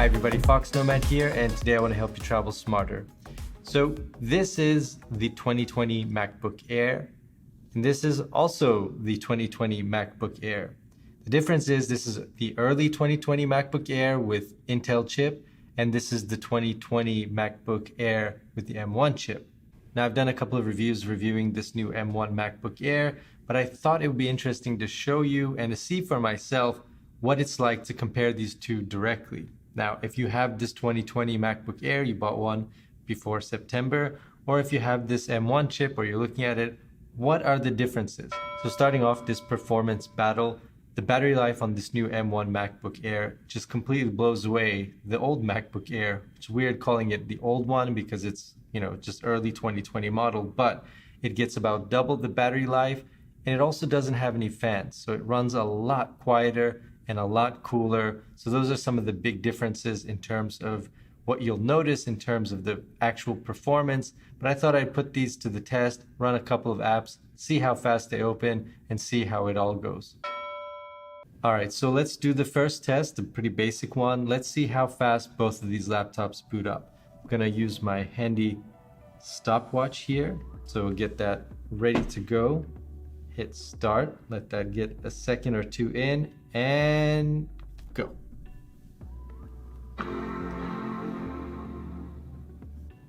Hi everybody, foXnoMad here, and today I want to help you travel smarter. So this is the 2020 MacBook Air, and this is also the 2020 MacBook Air. The difference is this is the early 2020 MacBook Air with Intel chip, and this is the 2020 MacBook Air with the M1 chip. Now I've done a couple of reviews reviewing this new M1 MacBook Air, but I thought it would be interesting to show you and to see for myself what it's like to compare these two directly. Now, if you have this 2020 MacBook Air, you bought one before September, or if you have this M1 chip or you're looking at it, what are the differences? So starting off this performance battle, the battery life on this new M1 MacBook Air just completely blows away the old MacBook Air. It's weird calling it the old one because it's, just early 2020 model, but it gets about double the battery life, and it also doesn't have any fans. So it runs a lot quieter and a lot cooler. So those are some of the big differences in terms of what you'll notice in terms of the actual performance. But I thought I'd put these to the test, run a couple of apps, see how fast they open, and see how it all goes. All right, so let's do the first test, a pretty basic one. Let's see how fast both of these laptops boot up. I'm gonna use my handy stopwatch here. So we'll get that ready to go. Hit start, let that get a second or two in, and go.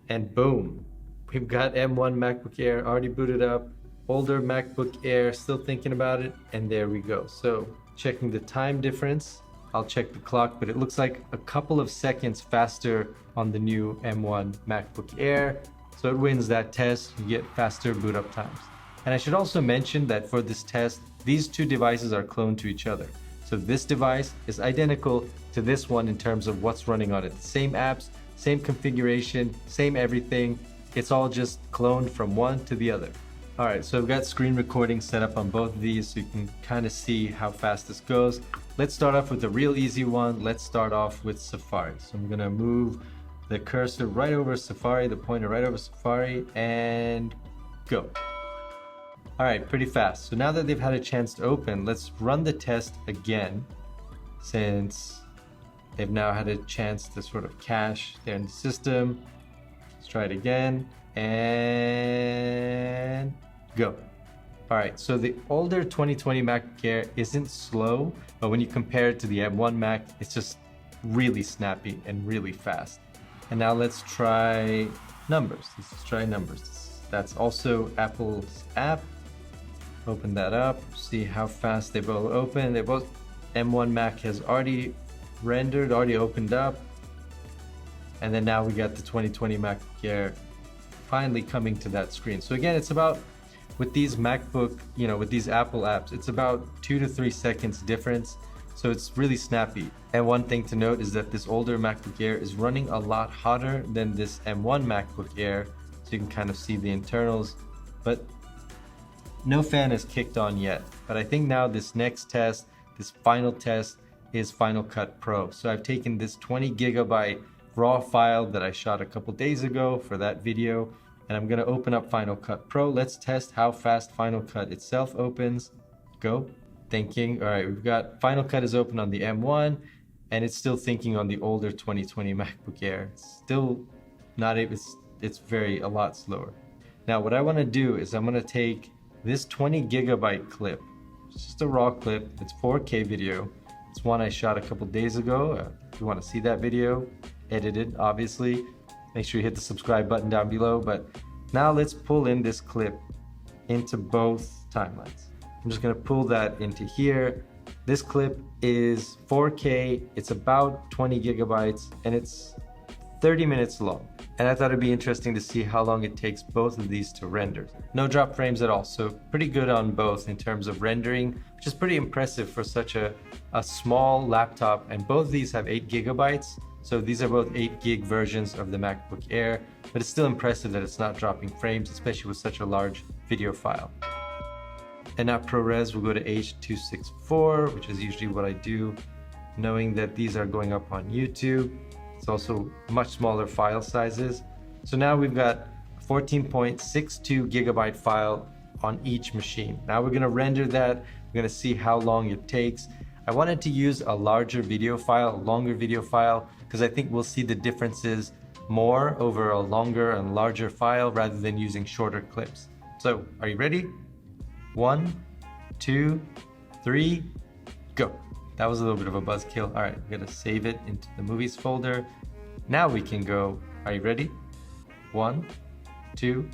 And boom, we've got M1 MacBook Air already booted up, older MacBook Air still thinking about it, and there we go. So checking the time difference, I'll check the clock, but it looks like a couple of seconds faster on the new M1 MacBook Air. So it wins that test, you get faster boot up times. And I should also mention that for this test, these two devices are cloned to each other. So this device is identical to this one in terms of what's running on it. The same apps, same configuration, same everything. It's all just cloned from one to the other. All right, so I've got screen recording set up on both of these so you can kind of see how fast this goes. Let's start off with a real easy one. Let's start off with Safari. So I'm gonna move the cursor right over Safari, the pointer right over Safari, and go. All right, pretty fast. So now that they've had a chance to open, let's run the test again, since they've now had a chance to sort of cache there in the system. Let's try it again, and go. All right, so the older 2020 MacBook Air isn't slow, but when you compare it to the M1 Mac, it's just really snappy and really fast. And now let's try numbers. Let's try numbers. That's also Apple's app. Open that up, see how fast they both open. They both, M1 Mac has already rendered, already opened up. And then now we got the 2020 MacBook Air finally coming to that screen. So again, it's about, with these MacBook, with these Apple apps, it's about 2 to 3 seconds difference. So it's really snappy. And one thing to note is that this older MacBook Air is running a lot hotter than this M1 MacBook Air. So you can kind of see the internals, but no fan is kicked on yet. But I think now this next test, this final test, is Final Cut Pro. So I've taken this 20 gigabyte raw file that I shot a couple days ago for that video, and I'm gonna open up Final Cut Pro. Let's test how fast Final Cut itself opens. Go. Thinking. All right, we've got Final Cut is open on the M1, and it's still thinking on the older 2020 MacBook Air. It's still not, it's a lot slower. Now what I wanna do is I'm gonna take this 20 gigabyte clip. It's just a raw clip. It's 4K video. It's one I shot a couple days ago. If you want to see that video, edited, obviously, make sure you hit the subscribe button down below. But now let's pull in this clip into both timelines. I'm just going to pull that into here. This clip is 4K. It's about 20 gigabytes, and it's 30 minutes long. And I thought it'd be interesting to see how long it takes both of these to render. No drop frames at all, so pretty good on both in terms of rendering, which is pretty impressive for such a small laptop. And both of these have 8 gigabytes, so these are both 8 gig versions of the MacBook Air, but it's still impressive that it's not dropping frames, especially with such a large video file. And now ProRes will go to H.264, which is usually what I do, knowing that these are going up on YouTube. It's also much smaller file sizes. So now we've got 14.62 gigabyte file on each machine. Now we're gonna render that. We're gonna see how long it takes. I wanted to use a larger video file, a longer video file, because I think we'll see the differences more over a longer and larger file rather than using shorter clips. So, are you ready? 1, 2, 3, go. That was a little bit of a buzzkill. All right, I'm gonna save it into the movies folder. Now we can go. Are you ready? 1, 2,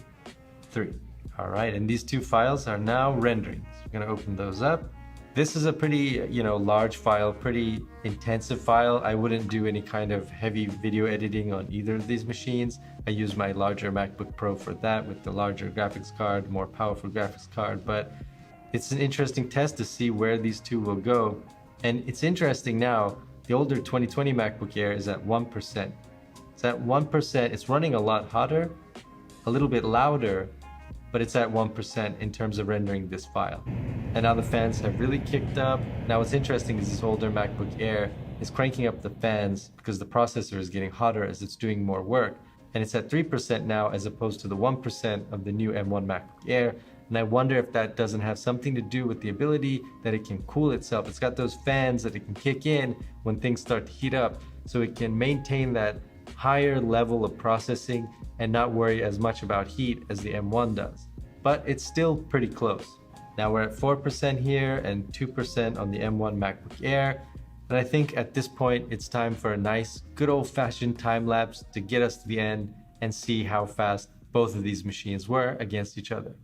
3. All right, and these two files are now rendering. So we're gonna open those up. This is a pretty, large file, pretty intensive file. I wouldn't do any kind of heavy video editing on either of these machines. I use my larger MacBook Pro for that with the larger graphics card, more powerful graphics card, but it's an interesting test to see where these two will go. And it's interesting now, the older 2020 MacBook Air is at 1%. It's at 1%, it's running a lot hotter, a little bit louder, but it's at 1% in terms of rendering this file. And now the fans have really kicked up. Now what's interesting is this older MacBook Air is cranking up the fans because the processor is getting hotter as it's doing more work. And it's at 3% now as opposed to the 1% of the new M1 MacBook Air. And I wonder if that doesn't have something to do with the ability that it can cool itself. It's got those fans that it can kick in when things start to heat up, so it can maintain that higher level of processing and not worry as much about heat as the M1 does. But it's still pretty close. Now we're at 4% here and 2% on the M1 MacBook Air. And I think at this point, it's time for a nice, good old-fashioned time lapse to get us to the end and see how fast both of these machines were against each other.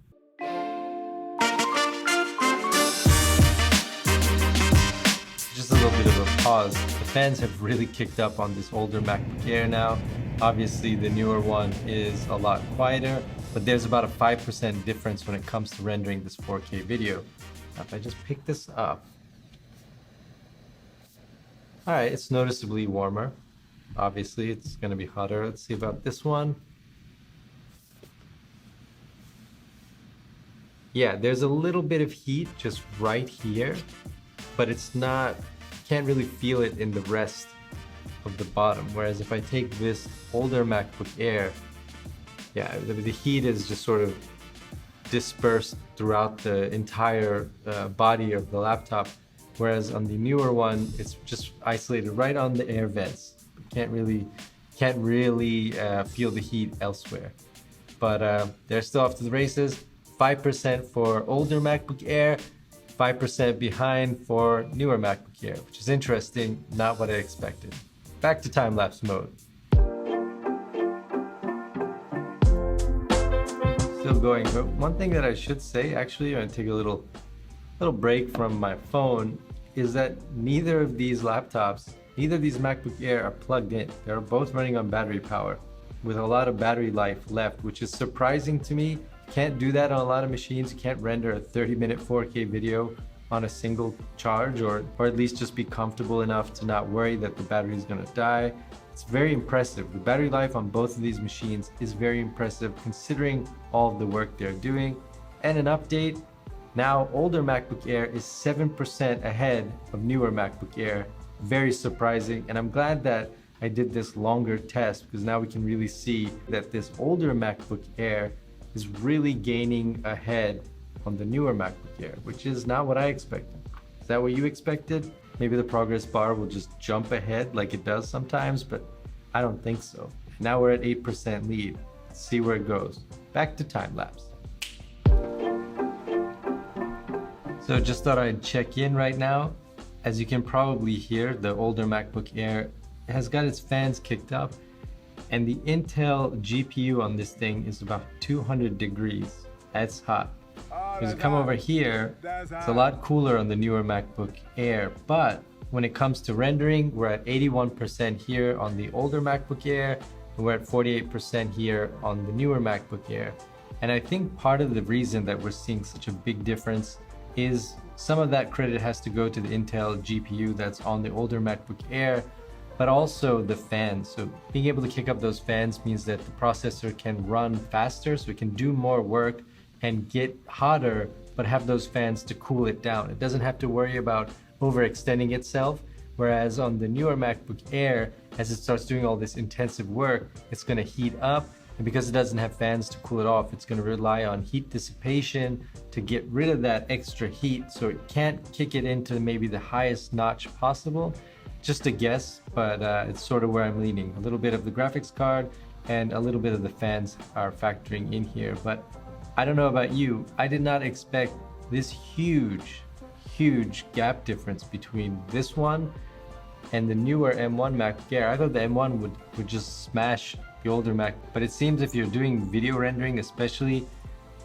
Just a little bit of a pause. The fans have really kicked up on this older MacBook Air now. Obviously, the newer one is a lot quieter, but there's about a 5% difference when it comes to rendering this 4K video. Now, if I just pick this up, all right, it's noticeably warmer. Obviously, it's gonna be hotter. Let's see about this one. Yeah, there's a little bit of heat just right here, but it's not, can't really feel it in the rest of the bottom. Whereas if I take this older MacBook Air, yeah, the heat is just sort of dispersed throughout the entire body of the laptop. Whereas on the newer one, it's just isolated right on the air vents. Can't really feel the heat elsewhere. But they're still off to the races. 5% for older MacBook Air, 5% behind for newer MacBook Air, which is interesting, not what I expected. Back to time-lapse mode. Still going, but one thing that I should say, actually, I'm gonna take a little break from my phone, is that neither of these laptops, neither of these MacBook Air are plugged in. They're both running on battery power with a lot of battery life left, which is surprising to me. Can't do that on a lot of machines. You can't render a 30-minute 4K video on a single charge, or at least just be comfortable enough to not worry that the battery is gonna die. It's very impressive. The battery life on both of these machines is very impressive considering all of the work they're doing. And an update, now older MacBook Air is 7% ahead of newer MacBook Air. Very surprising, and I'm glad that I did this longer test because now we can really see that this older MacBook Air is really gaining ahead on the newer MacBook Air, which is not what I expected. Is that what you expected? Maybe the progress bar will just jump ahead like it does sometimes, but I don't think so. Now we're at 8% lead. Let's see where it goes. Back to time lapse. So just thought I'd check in right now. As you can probably hear, the older MacBook Air has got its fans kicked up, and the Intel GPU on this thing is about 200 degrees. That's hot. As you come over here, it's a lot cooler on the newer MacBook Air, but when it comes to rendering, we're at 81% here on the older MacBook Air, and we're at 48% here on the newer MacBook Air. And I think part of the reason that we're seeing such a big difference is some of that credit has to go to the Intel GPU that's on the older MacBook Air, but also the fans. So being able to kick up those fans means that the processor can run faster, so it can do more work and get hotter, but have those fans to cool it down. It doesn't have to worry about overextending itself, whereas on the newer MacBook Air, as it starts doing all this intensive work, it's gonna heat up, and because it doesn't have fans to cool it off, it's gonna rely on heat dissipation to get rid of that extra heat, so it can't kick it into maybe the highest notch possible. just a guess, but it's sort of where I'm leaning. A little bit of the graphics card and a little bit of the fans are factoring in here. But I don't know about you, I did not expect this huge gap difference between this one and the newer M1 MacBook Air. I thought the M1 would just smash the older Mac, but it seems if you're doing video rendering especially,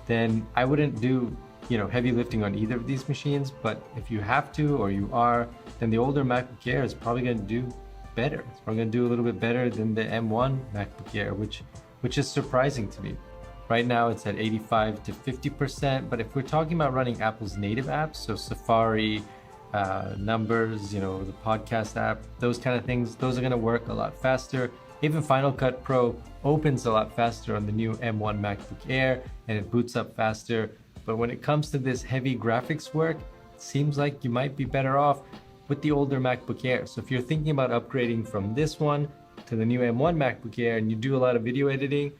then I wouldn't do, you know, heavy lifting on either of these machines. But if you have to, or you are, then the older MacBook Air is probably going to do better. It's probably going to do a little bit better than the M1 MacBook Air, which is surprising to me. Right now it's at 85 to 50%, but if we're talking about running Apple's native apps, so Safari, Numbers, you know, the podcast app, those kind of things, those are going to work a lot faster. Even Final Cut Pro opens a lot faster on the new M1 MacBook Air, and it boots up faster. But when it comes to this heavy graphics work, it seems like you might be better off with the older MacBook Air. So if you're thinking about upgrading from this one to the new M1 MacBook Air and you do a lot of video editing,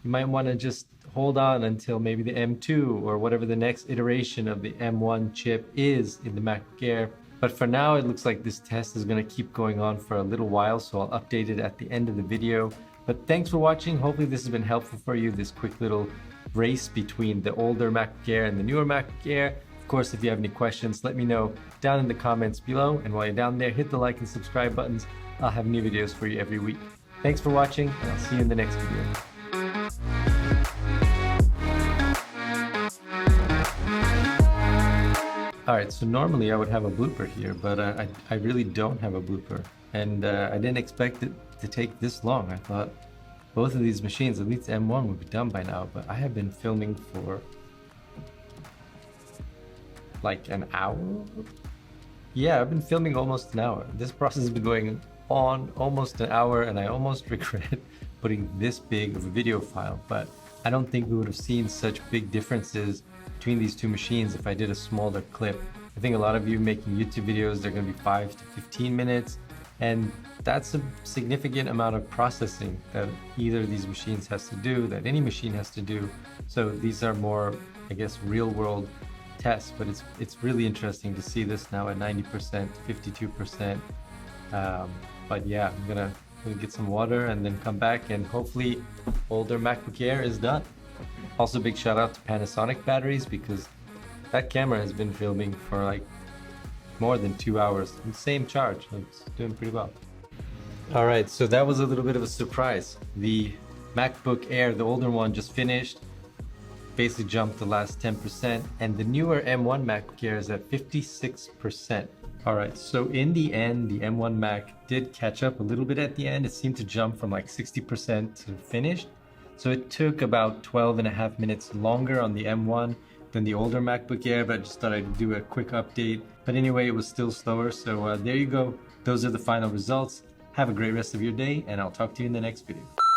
you might want to just hold on until maybe the M2 or whatever the next iteration of the M1 chip is in the MacBook Air. But for now, it looks like this test is going to keep going on for a little while, so I'll update it at the end of the video. But thanks for watching. Hopefully this has been helpful for you, this quick little race between the older MacBook Air and the newer MacBook Air. Of course, if you have any questions, let me know down in the comments below. And while you're down there, hit the like and subscribe buttons. I'll have new videos for you every week. Thanks for watching, and I'll see you in the next video. Alright, so normally I would have a blooper here, but I really don't have a blooper. And I didn't expect it to take this long. I thought both of these machines, at least M1, would be done by now, but I have been filming for like an hour? Yeah, I've been filming almost an hour. This process has been going on almost an hour, and I almost regret putting this big of a video file, but I don't think we would have seen such big differences between these two machines if I did a smaller clip. I think a lot of you making YouTube videos, they're going to be 5 to 15 minutes, and that's a significant amount of processing that either of these machines has to do, that any machine has to do. So these are more, I guess, real world tests, but it's really interesting to see this now at 90%, 52%. But yeah, I'm gonna get some water and then come back, and hopefully older MacBook Air is done. Also, big shout out to Panasonic batteries, because that camera has been filming for like more than 2 hours. And same charge, it's doing pretty well. All right, so that was a little bit of a surprise. The MacBook Air, the older one, just finished, basically jumped the last 10%, and the newer M1 MacBook Air is at 56%. All right, so in the end, the M1 Mac did catch up a little bit at the end. It seemed to jump from like 60% to finished. So it took about 12.5 minutes longer on the M1 than the older MacBook Air, but I just thought I'd do a quick update. But anyway, it was still slower. So there you go. Those are the final results. Have a great rest of your day, and I'll talk to you in the next video.